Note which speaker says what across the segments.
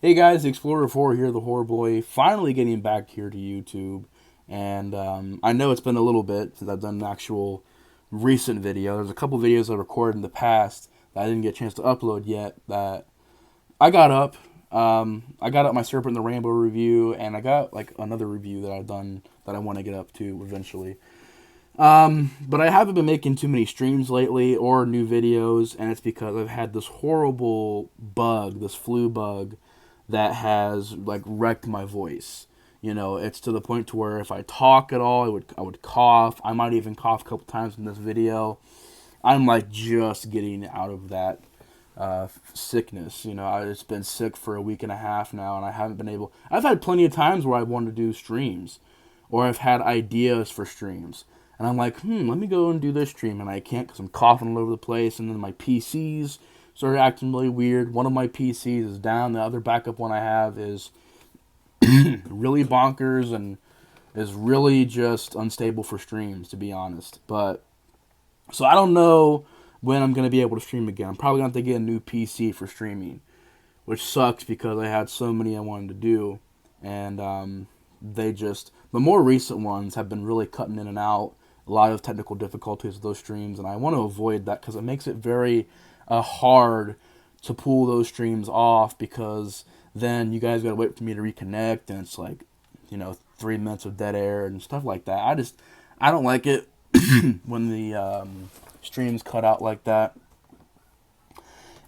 Speaker 1: Hey guys, Explorer 4 here, the Horror Boy, finally getting back here to YouTube. And I know it's been a little bit since I've done an actual recent video. There's a couple videos I recorded in the past that I didn't get a chance to upload yet that I got up. I got up my Serpent and the Rainbow review, and I got like another review that I've done that I want to get up to eventually. But I haven't been making too many streams lately or new videos, and it's because I've had this horrible bug, this flu bug, that has like wrecked my voice. You know, it's to the point to where if I talk at all, I would cough. I might even cough a couple times in this video. I'm like just getting out of that sickness. You know, I've just been sick for a week and a half now, and I haven't been able. I've had plenty of times where I wanted to do streams, or I've had ideas for streams, and I'm like, let me go and do this stream, and I can't because I'm coughing all over the place, and then my PCs started acting really weird. One of my PCs is down. The other backup one I have is really bonkers and is really just unstable for streams, to be honest. But so I don't know when I'm gonna be able to stream again. I'm probably gonna have to get a new PC for streaming, which sucks because I had so many I wanted to do, and the more recent ones have been really cutting in and out. A lot of technical difficulties with those streams, and I want to avoid that because it makes it very hard to pull those streams off because then you guys gotta wait for me to reconnect, and it's like, 3 minutes of dead air and stuff like that. I don't like it when the streams cut out like that.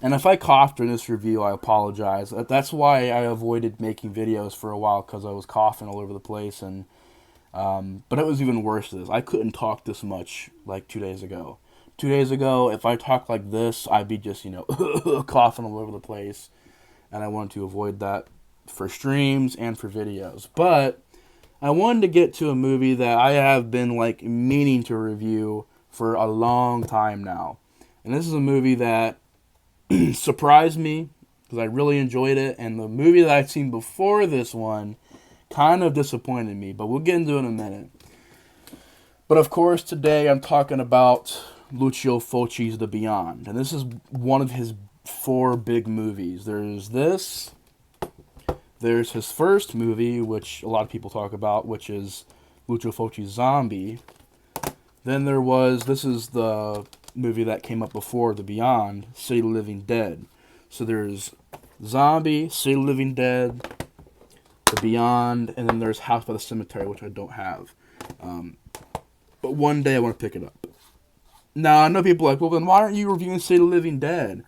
Speaker 1: And if I coughed during this review, I apologize. That's why I avoided making videos for a while, because I was coughing all over the place. And but it was even worse than this. I couldn't talk this much like 2 days ago. 2 days ago, if I talked like this, I'd be just, coughing all over the place. And I wanted to avoid that for streams and for videos. But I wanted to get to a movie that I have been like meaning to review for a long time now. And this is a movie that surprised me because I really enjoyed it. And the movie that I'd seen before this one kind of disappointed me. But we'll get into it in a minute. But of course, today I'm talking about Lucio Fulci's The Beyond. And this is one of his four big movies. There's his first movie, which a lot of people talk about, which is Lucio Fulci's Zombie. Then this is the movie that came up before The Beyond, City of the Living Dead. So there's Zombie, City of the Living Dead, The Beyond, and then there's House by the Cemetery, which I don't have. But one day I want to pick it up. Now, I know people are like, well, then why aren't you reviewing City of the Living Dead?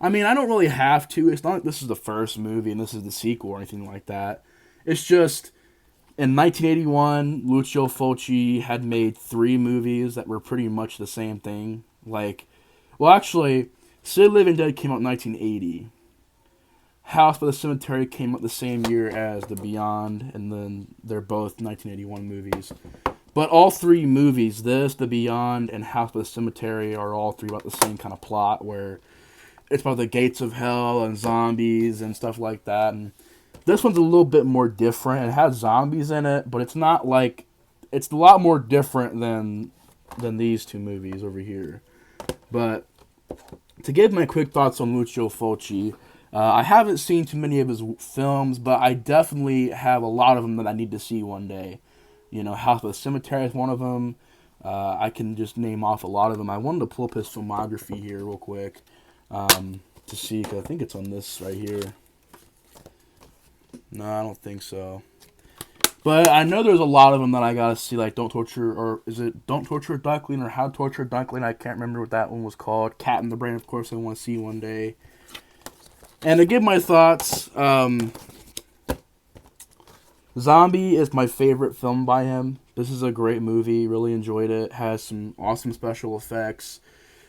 Speaker 1: I mean, I don't really have to. It's not like this is the first movie and this is the sequel or anything like that. It's just, in 1981, Lucio Fulci had made three movies that were pretty much the same thing. Actually, City of the Living Dead came out in 1980. House by the Cemetery came out the same year as The Beyond, and then they're both 1981 movies. But all three movies, this, The Beyond, and House by the Cemetery, are all three about the same kind of plot, where it's about the gates of hell and zombies and stuff like that. And this one's a little bit more different. It has zombies in it, but it's not like, it's a lot more different than these two movies over here. But to give my quick thoughts on Lucio Fulci, I haven't seen too many of his films, but I definitely have a lot of them that I need to see one day. House by the Cemetery is one of them. I can just name off a lot of them. I wanted to pull up his filmography here real quick to see, because I think it's on this right here. No, I don't think so. But I know there's a lot of them that I gotta see, like Don't Torture, or is it Don't Torture a Duckling, or How to Torture a Duckling? I can't remember what that one was called. Cat in the Brain, of course, I want to see one day. And to give my thoughts, Zombie is my favorite film by him. This is a great movie. Really enjoyed it. Has some awesome special effects.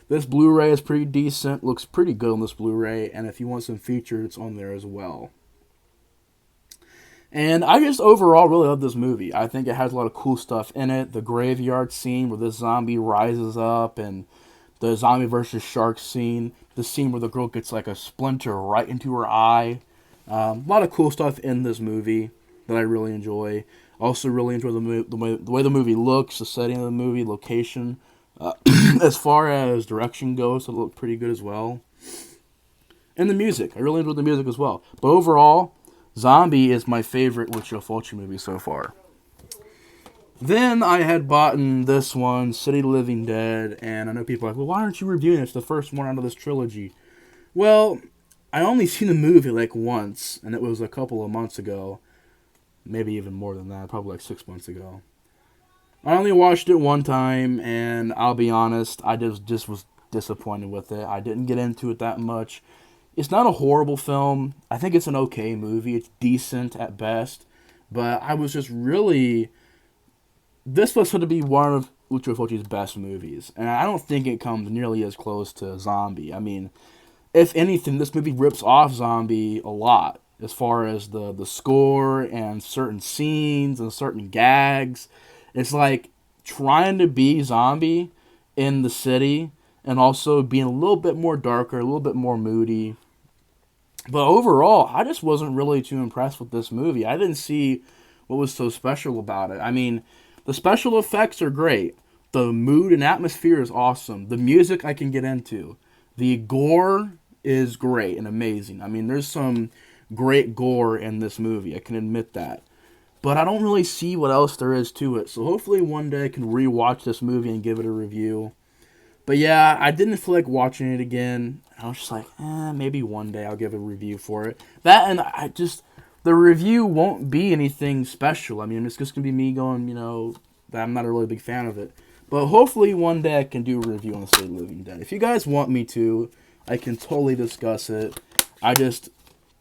Speaker 1: This Blu-ray is pretty decent. Looks pretty good on this Blu-ray. And if you want some features, it's on there as well. And I just overall really love this movie. I think it has a lot of cool stuff in it. The graveyard scene where this zombie rises up, and the zombie versus shark scene. The scene where the girl gets like a splinter right into her eye. A lot of cool stuff in this movie that I really enjoy. Also really enjoy the way the movie looks, the setting of the movie, location. As far as direction goes, it looked pretty good as well. And the music. I really enjoyed the music as well. But overall, Zombie is my favorite Lucio Fulci movie so far. Then I had bought this one, City of the Living Dead, and I know people are like, well, why aren't you reviewing it? It's the first one out of this trilogy. Well, I only seen the movie like once, and it was a couple of months ago. Maybe even more than that, probably like 6 months ago. I only watched it one time, and I'll be honest, I just was disappointed with it. I didn't get into it that much. It's not a horrible film. I think it's an okay movie. It's decent at best. But I was just really... This was going to be one of Lucio Fulci's best movies. And I don't think it comes nearly as close to Zombie. I mean, if anything, this movie rips off Zombie a lot. As far as the score and certain scenes and certain gags. It's like trying to be Zombie in the city and also being a little bit more darker, a little bit more moody. But overall, I just wasn't really too impressed with this movie. I didn't see what was so special about it. I mean, the special effects are great. The mood and atmosphere is awesome. The music I can get into. The gore is great and amazing. I mean, there's some great gore in this movie. I can admit that. But I don't really see what else there is to it. So hopefully one day I can rewatch this movie and give it a review. But yeah, I didn't feel like watching it again. I was just like, maybe one day I'll give a review for it. That and the review won't be anything special. I mean, it's just going to be me going, that I'm not a really big fan of it. But hopefully one day I can do a review on the City of the Living Dead. If you guys want me to, I can totally discuss it. I just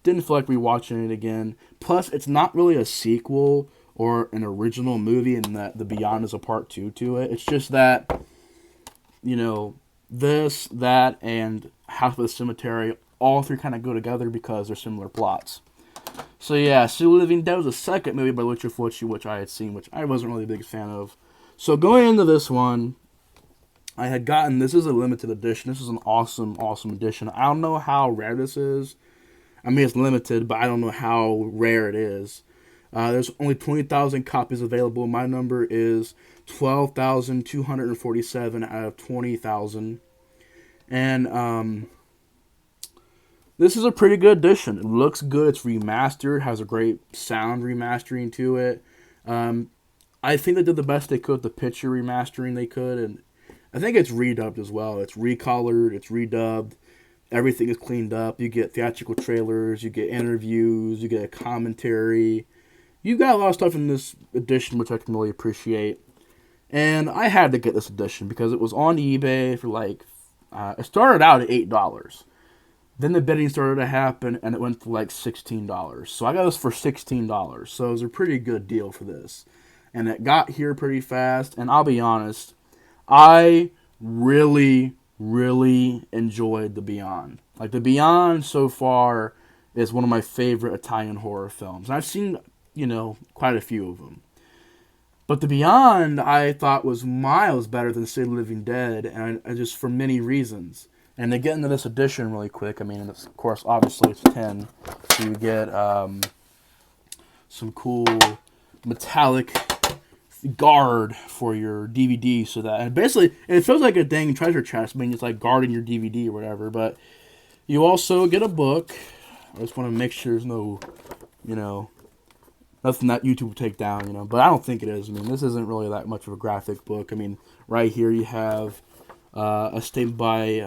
Speaker 1: didn't feel like rewatching it again. Plus, it's not really a sequel or an original movie in that The Beyond is a part 2 to it. It's just that, this, that, and House of the Cemetery, all three kind of go together because they're similar plots. So yeah, City of the Living Dead was the second movie by Lucio Fulci, which I had seen, which I wasn't really a big fan of. So going into this one, I had gotten, this is a limited edition. This is an awesome, awesome edition. I don't know how rare this is. I mean, it's limited, but I don't know how rare it is. There's only 20,000 copies available. My number is 12,247 out of 20,000. And this is a pretty good edition. It looks good. It's remastered. Has a great sound remastering to it. I think they did the best they could with the picture remastering they could. And I think it's redubbed as well. It's recolored. It's redubbed. Everything is cleaned up. You get theatrical trailers. You get interviews. You get a commentary. You got a lot of stuff in this edition, which I can really appreciate. And I had to get this edition because it was on eBay for it started out at $8. Then the bidding started to happen, and it went for like $16. So I got this for $16. So it was a pretty good deal for this. And it got here pretty fast. And I'll be honest, I really enjoyed The Beyond. Like, The Beyond so far is one of my favorite Italian horror films. And I've seen, quite a few of them. But The Beyond, I thought, was miles better than City of the Living Dead, and I just for many reasons. And to get into this edition really quick, I mean, of course, obviously it's 10. So you get some cool metallic guard for your DVD, so that, and basically it feels like a dang treasure chest. I mean, it's like guarding your DVD or whatever. But you also get a book. I just want to make sure there's no, nothing that YouTube will take down, But I don't think it is. I mean, this isn't really that much of a graphic book. I mean, right here you have a statement by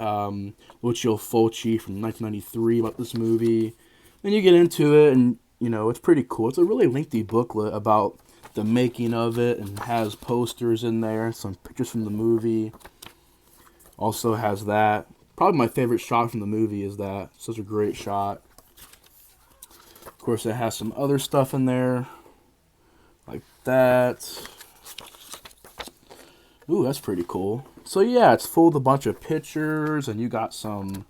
Speaker 1: Lucio Fulci from 1993 about this movie. Then you get into it, and it's pretty cool. It's a really lengthy booklet about the making of it, and has posters in there, some pictures from the movie. Also has that. Probably my favorite shot from the movie is that. Such a great shot. Of course, it has some other stuff in there, like that. Ooh, that's pretty cool. So yeah, it's full of a bunch of pictures, and you got some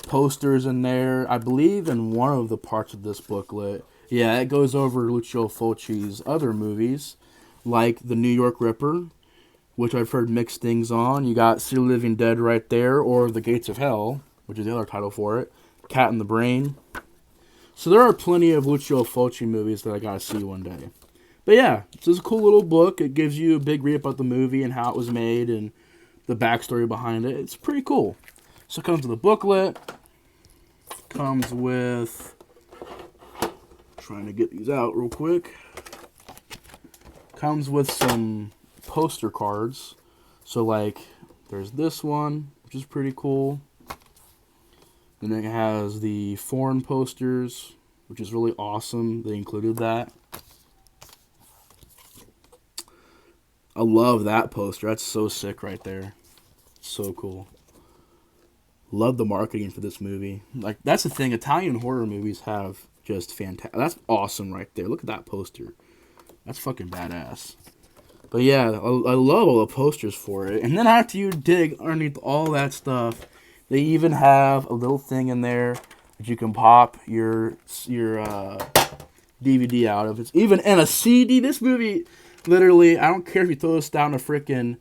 Speaker 1: posters in there. I believe in one of the parts of this booklet, it goes over Lucio Fulci's other movies, like The New York Ripper, which I've heard mixed things on. You got City of the Living Dead right there, or The Gates of Hell, which is the other title for it, Cat in the Brain. So there are plenty of Lucio Fulci movies that I gotta see one day. But yeah, it's just a cool little book. It gives you a big read about the movie and how it was made and the backstory behind it. It's pretty cool. So it comes with a booklet. comes with, trying to get these out real quick, comes with some poster cards. So like, there's this one, which is pretty cool. Then it has the foreign posters, which is really awesome. They included that. I love that poster. That's so sick right there. So cool. Love the marketing for this movie. Like, that's the thing. Italian horror movies have just fantastic. That's awesome right there. Look at that poster. That's fucking badass. But yeah, I love all the posters for it. And then after you dig underneath all that stuff, they even have a little thing in there that you can pop your DVD out of. It's even in a CD. This movie, literally, I don't care if you throw this down a freaking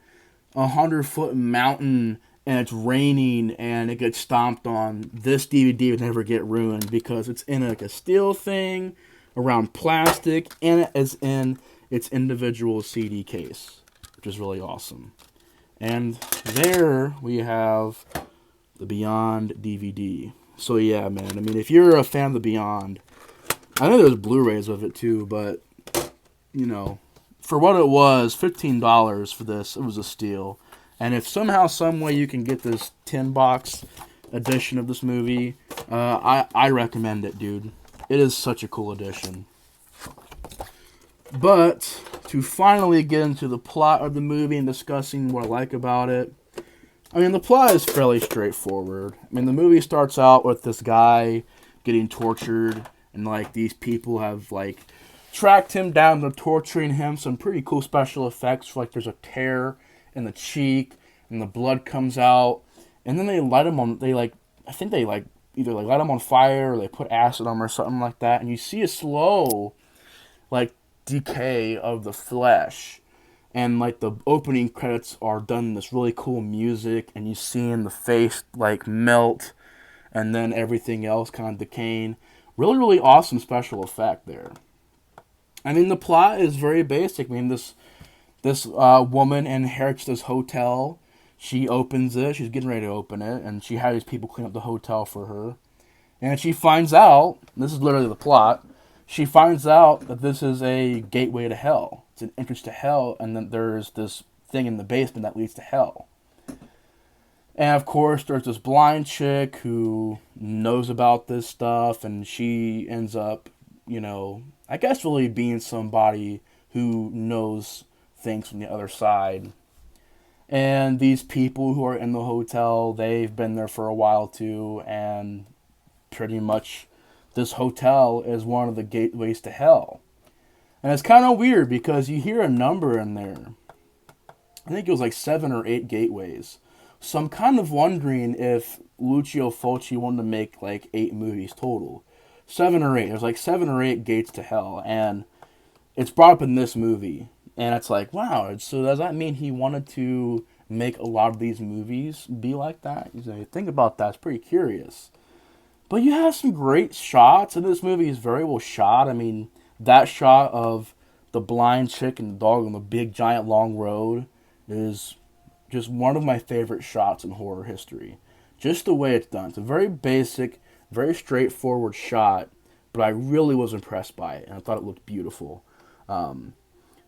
Speaker 1: 100-foot mountain and it's raining and it gets stomped on, this DVD would never get ruined because it's in like a steel thing around plastic, and it is in its individual CD case, which is really awesome. And there we have the Beyond DVD. So yeah, man, I mean, if you're a fan of the Beyond, I know there's Blu-rays of it too, but, you know, for what it was, $15 for this, it was a steal. And if somehow, some way you can get this 10-box edition of this movie, I recommend it, dude. It is such a cool edition. But to finally get into the plot of the movie and discussing what I like about it, I mean, the plot is fairly straightforward. I mean, the movie starts out with this guy getting tortured, and, like, these people have, like, tracked him down, they're torturing him. Some pretty cool special effects, like there's a tear in the cheek, and the blood comes out, and then they light him on, I think they, like, either, like, light him on fire, or they put acid on him, or something like that, and you see a slow, like, decay of the flesh. And, like, the opening credits are done in this really cool music, and you see in the face, like, melt, and then everything else kind of decaying. Really, really awesome special effect there. I mean, the plot is very basic. I mean, this woman inherits this hotel. She opens it. She's getting ready to open it, and she has people clean up the hotel for her. And she finds out, this is literally the plot, she finds out that this is a gateway to hell. It's an entrance to hell, and then there's this thing in the basement that leads to hell. And of course, there's this blind chick who knows about this stuff, and she ends up, you know, I guess really being somebody who knows things from the other side. And these people who are in the hotel, they've been there for a while too, and pretty much this hotel is one of the gateways to hell. And it's kind of weird because you hear a number in there. I think it was like 7 or 8 gateways. So I'm kind of wondering if Lucio Fulchi wanted to make like 8 movies total. 7 or 8. There's like 7 or 8 gates to hell. And it's brought up in this movie. And it's like, wow, so does that mean he wanted to make a lot of these movies be like that? You know, think about that. It's pretty curious. But you have some great shots, and this movie is very well shot. I mean, that shot of the blind chick and the dog on the big, giant, long road is just one of my favorite shots in horror history. Just the way it's done. It's a very basic, very straightforward shot, but I really was impressed by it, and I thought it looked beautiful.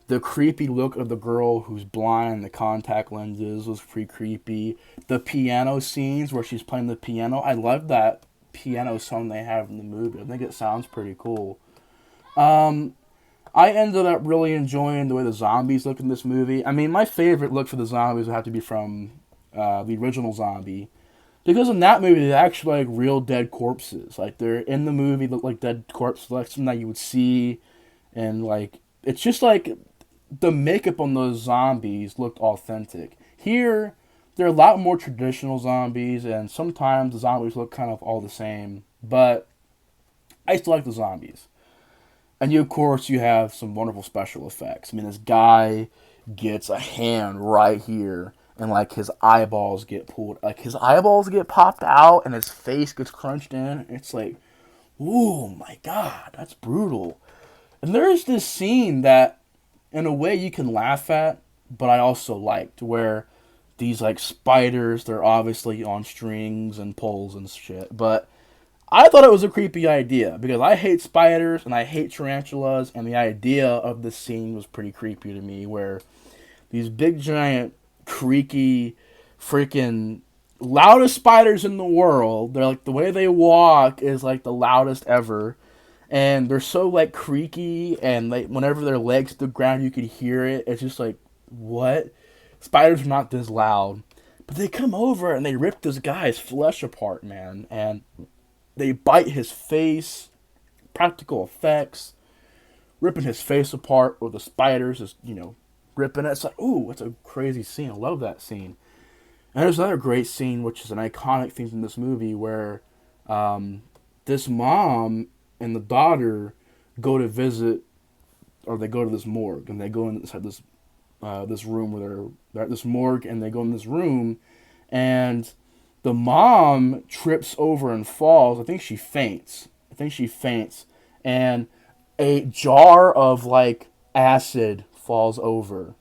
Speaker 1: The creepy look of the girl who's blind, the contact lenses was pretty creepy. The piano scenes where she's playing the piano, I love that piano song they have in the movie. I think it sounds pretty cool. I ended up really enjoying the way the zombies look in this movie. I mean, my favorite look for the zombies would have to be from the original Zombie. Because in that movie, they're actually like real dead corpses. Like, they're in the movie, look like dead corpses, like something that you would see. And, like, it's just like the makeup on those zombies looked authentic. Here, there are a lot more traditional zombies, and sometimes the zombies look kind of all the same. But I still like the zombies. And of course, you have some wonderful special effects. I mean, this guy gets a hand right here, and like his eyeballs get pulled, like his eyeballs get popped out, and his face gets crunched in. It's like, oh my god, that's brutal. And there's this scene that, in a way, you can laugh at, but I also liked, where these like spiders, they're obviously on strings and poles and shit, but I thought it was a creepy idea because I hate spiders and I hate tarantulas, and the idea of the scene was pretty creepy to me, where these big giant creaky freaking loudest spiders in the world. They're like, the way they walk is like the loudest ever, and they're so like creaky, and like whenever their legs hit the ground, you could hear it. It's just like, what? Spiders are not this loud, but they come over and they rip this guy's flesh apart, man, and they bite his face. Practical effects, ripping his face apart, or the spiders just ripping it. It's like, ooh, it's a crazy scene. I love that scene. And there's another great scene, which is an iconic thing from this movie, where this mom and the daughter go to visit, or they go to this morgue, and they go inside this room where they're at this morgue, and they go in this room, and the mom trips over and falls. I think she faints. And a jar of like acid falls over.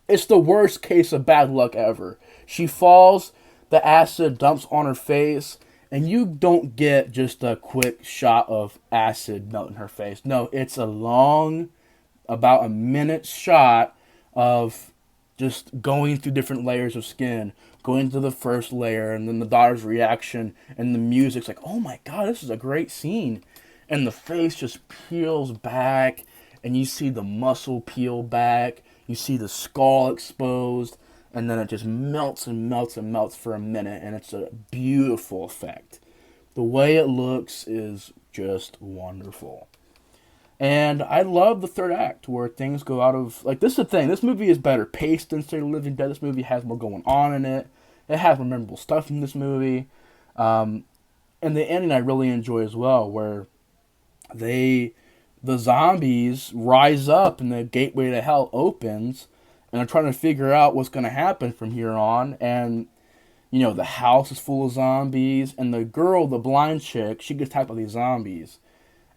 Speaker 1: It's the worst case of bad luck ever. She falls, the acid dumps on her face, and you don't get just a quick shot of acid melting her face. No, it's a long, about a minute shot of just going through different layers of skin, going to the first layer, and then the daughter's reaction, and the music's like, oh my god, this is a great scene. And the face just peels back, and you see the muscle peel back, you see the skull exposed, and then it just melts and melts and melts for a minute, and it's a beautiful effect. The way it looks is just wonderful. And I love the third act, where things go out of... Like, this is the thing. This movie is better paced than City of the Living Dead. This movie has more going on in it. It has more memorable stuff in this movie. And the ending I really enjoy as well, where the zombies rise up and the gateway to hell opens, and they're trying to figure out what's going to happen from here on. And, the house is full of zombies, and the girl, the blind chick, she gets attacked by these zombies.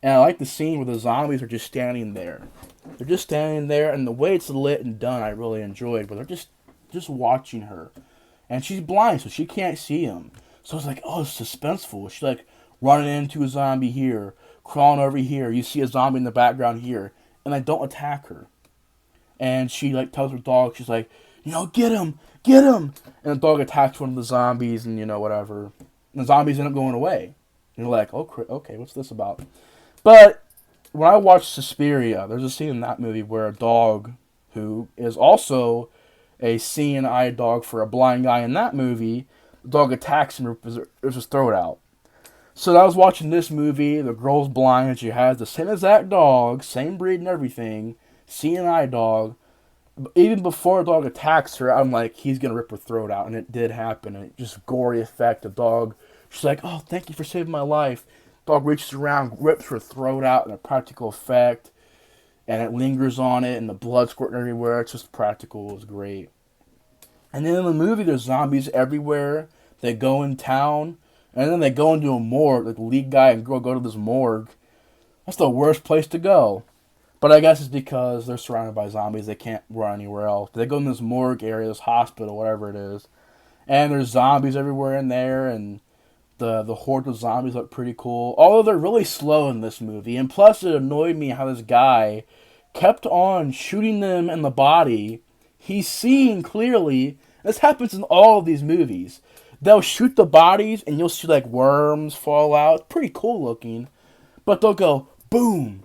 Speaker 1: And I like the scene where the zombies are just standing there. They're just standing there, and the way it's lit and done, I really enjoyed. But they're just watching her. And she's blind, so she can't see them. So it's like, oh, it's suspenseful. She's like running into a zombie here, crawling over here. You see a zombie in the background here. And they don't attack her. And she like tells her dog, she's like, get him. And the dog attacks one of the zombies, and whatever. And the zombies end up going away. And you're like, okay, what's this about? But when I watched Suspiria, there's a scene in that movie where a dog, who is also a seeing eye dog for a blind guy in that movie, the dog attacks him and rips his throat out. So I was watching this movie, the girl's blind, and she has the same exact dog, same breed and everything, seeing eye dog. Even before the dog attacks her, I'm like, he's going to rip her throat out. And it did happen. And it just gory effect. The dog, she's like, oh, thank you for saving my life. Dog reaches around, rips her throat out in a practical effect, and it lingers on it, and the blood squirting everywhere. It's just practical. It was great. And then in the movie, there's zombies everywhere. They go in town, and then they go into a morgue. Like the lead guy and girl go to this morgue. That's the worst place to go. But I guess it's because they're surrounded by zombies. They can't run anywhere else. They go in this morgue area, this hospital, whatever it is, and there's zombies everywhere in there, and the horde of zombies look pretty cool. Although they're really slow in this movie. And plus it annoyed me how this guy kept on shooting them in the body. He's seeing clearly. This happens in all of these movies. They'll shoot the bodies and you'll see like worms fall out. It's pretty cool looking. But they'll go, boom,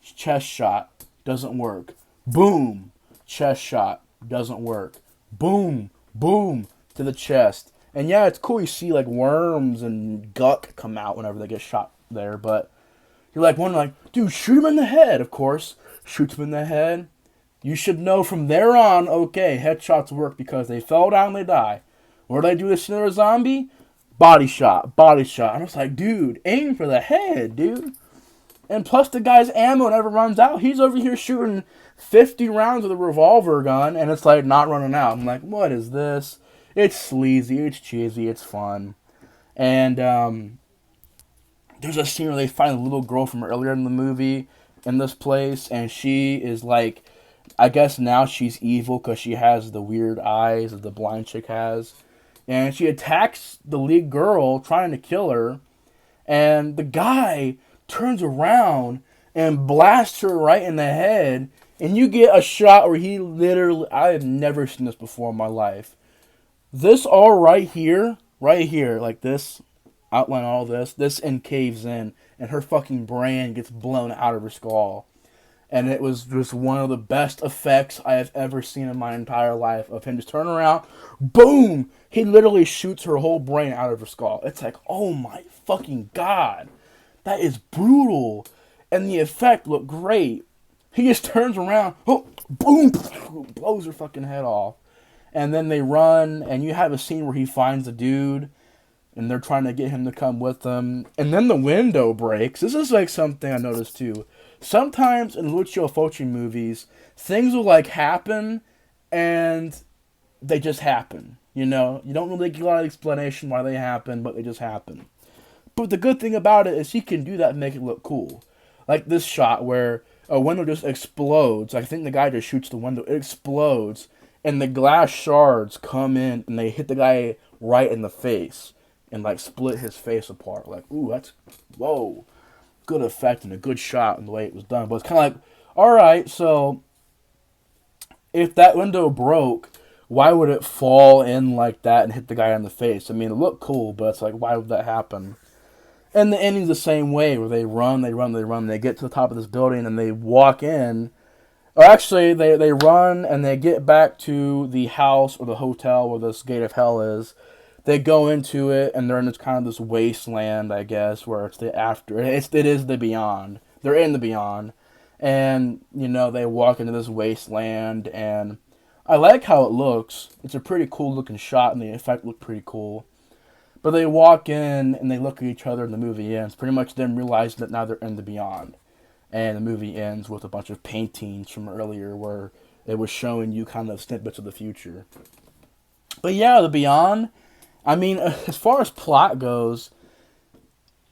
Speaker 1: chest shot, doesn't work. Boom, chest shot, doesn't work. Boom, boom, to the chest. And yeah, it's cool. You see like worms and guck come out whenever they get shot there. But you're like wondering, like, dude, shoot him in the head. Of course, shoots him in the head. You should know from there on, okay, headshots work because they fell down and they die. What do they do to another zombie? Body shot. And I was like, dude, aim for the head, dude. And plus the guy's ammo never runs out. He's over here shooting 50 rounds with a revolver gun, and it's like not running out. I'm like, what is this? It's sleazy, it's cheesy, it's fun. And there's a scene where they find a little girl from earlier in the movie in this place, and she is like, I guess now she's evil because she has the weird eyes that the blind chick has. And she attacks the lead girl, trying to kill her. And the guy turns around and blasts her right in the head. And you get a shot where he literally, I have never seen this before in my life. This all right here, like this, outline all this caves in, and her fucking brain gets blown out of her skull. And it was just one of the best effects I have ever seen in my entire life of him just turning around, boom! He literally shoots her whole brain out of her skull. It's like, oh my fucking god, that is brutal, and the effect looked great. He just turns around, oh, boom, blows her fucking head off, and then they run, and you have a scene where he finds the dude, and they're trying to get him to come with them, and then the window breaks. This is like something I noticed too. Sometimes in Lucio Fulchi movies, things will like happen, and they just happen. You know, you don't really get a lot of explanation why they happen, but they just happen. But the good thing about it is he can do that and make it look cool. Like this shot where a window just explodes. I think the guy just shoots the window. It explodes, and the glass shards come in, and they hit the guy right in the face, and like split his face apart. Like, ooh, that's, whoa. Good effect and a good shot in the way it was done. But it's kind of like, alright, so if that window broke, why would it fall in like that and hit the guy in the face? I mean, it looked cool, but it's like, why would that happen? And the ending's the same way, where they run, they get to the top of this building, and they walk in. Or actually, they run, and they get back to the house or the hotel where this gate of hell is. They go into it, and they're in this kind of this wasteland, I guess, where it's the after. It is the beyond. They're in the beyond. And, you know, they walk into this wasteland, and I like how it looks. It's a pretty cool looking shot, and the effect looked pretty cool. But they walk in, and they look at each other, and the movie ends. Pretty much them realizing that now they're in the beyond. And the movie ends with a bunch of paintings from earlier where it was showing you kind of snippets of the future. But yeah, the beyond, I mean, as far as plot goes,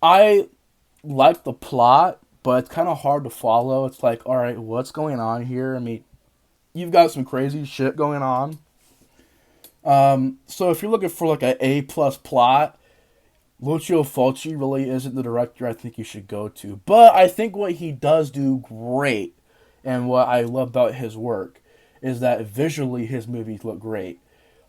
Speaker 1: I like the plot, but it's kind of hard to follow. It's like, alright, what's going on here? I mean, you've got some crazy shit going on. So if you're looking for like an A-plus plot, Lucio Fulci really isn't the director I think you should go to. But I think what he does do great, and what I love about his work, is that visually his movies look great.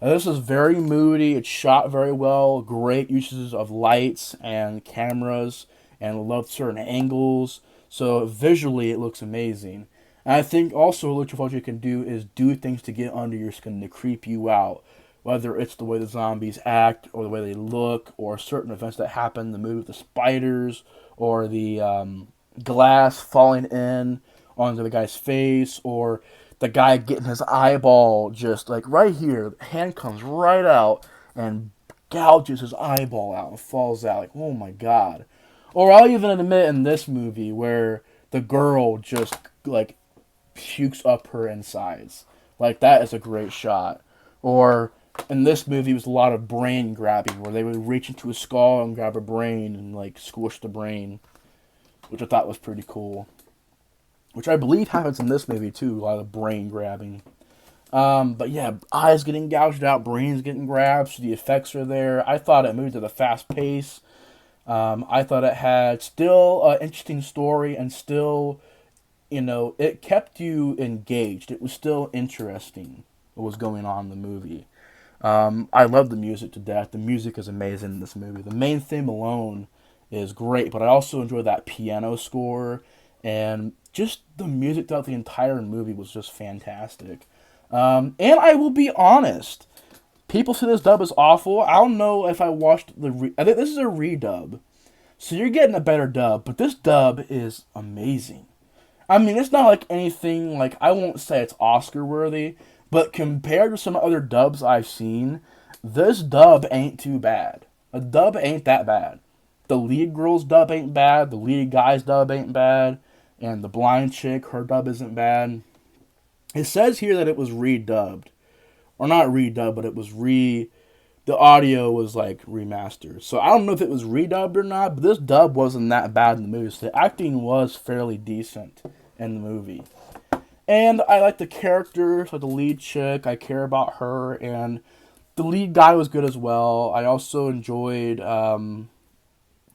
Speaker 1: This is very moody. It's shot very well. Great uses of lights and cameras, and love certain angles. So visually, it looks amazing. And I think also what Lucio Fulci can do is do things to get under your skin, to creep you out. Whether it's the way the zombies act, or the way they look, or certain events that happen in the movie, the spiders, or the glass falling in onto the guy's face, or the guy getting his eyeball just like right here, the hand comes right out and gouges his eyeball out and falls out. Like, oh my god. Or I'll even admit in this movie where the girl just like pukes up her insides. Like, that is a great shot. Or in this movie, it was a lot of brain grabbing, where they would reach into a skull and grab a brain and like squish the brain, which I thought was pretty cool. Which I believe happens in this movie too, a lot of brain grabbing. But yeah, eyes getting gouged out, brains getting grabbed, so the effects are there. I thought it moved at a fast pace. I thought it had still an interesting story, and still, you know, it kept you engaged. It was still interesting what was going on in the movie. I love the music to death. The music is amazing in this movie. The main theme alone is great, but I also enjoy that piano score, and just the music throughout the entire movie was just fantastic. And I will be honest, people say this dub is awful. I don't know if I watched I think this is a redub, so you're getting a better dub, but this dub is amazing. I mean, it's not like anything, like, I won't say it's Oscar worthy, but compared to some other dubs I've seen, this dub ain't too bad. A dub ain't that bad. The lead girl's dub ain't bad, the lead guy's dub ain't bad, and the blind chick, her dub isn't bad. It says here that it was redubbed. Or not redubbed, but it was the audio was like remastered. So I don't know if it was redubbed or not, but this dub wasn't that bad in the movie. So the acting was fairly decent in the movie. And I like the characters, like the lead chick. I care about her, and the lead guy was good as well. I also enjoyed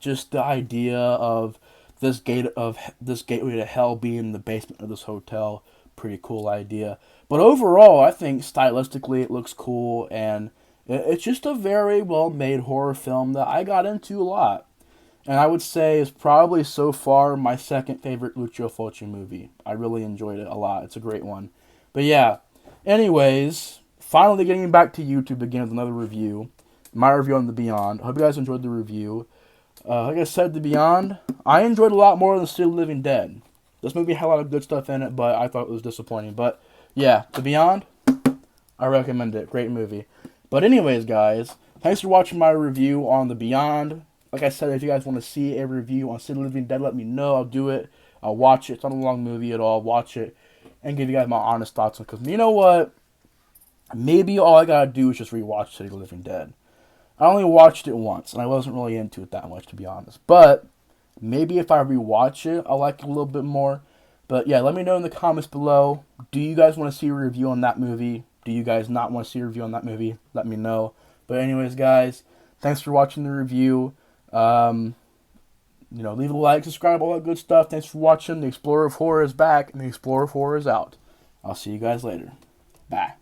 Speaker 1: just the idea of this gateway to hell being in the basement of this hotel, pretty cool idea. But overall, I think stylistically it looks cool, and it's just a very well made horror film that I got into a lot. And I would say is probably so far my second favorite Lucio Fulci movie. I really enjoyed it a lot. It's a great one. But yeah, anyways, finally getting back to YouTube again with another review. My review on The Beyond. I hope you guys enjoyed the review. Like I said, The Beyond, I enjoyed a lot more than Still Living Dead. This movie had a lot of good stuff in it, but I thought it was disappointing. But yeah, The Beyond, I recommend it. Great movie. But anyways, guys, thanks for watching my review on The Beyond. Like I said, if you guys want to see a review on Still Living Dead, let me know. I'll do it. I'll watch it. It's not a long movie at all. Watch it and give you guys my honest thoughts on it. Because you know what? Maybe all I gotta do is just rewatch City of the Living Dead. I only watched it once, and I wasn't really into it that much, to be honest. But maybe if I rewatch it, I'll like it a little bit more. But yeah, let me know in the comments below. Do you guys want to see a review on that movie? Do you guys not want to see a review on that movie? Let me know. But anyways, guys, thanks for watching the review. Leave a like, subscribe, all that good stuff. Thanks for watching. The Explorer of Horror is back, and the Explorer of Horror is out. I'll see you guys later. Bye.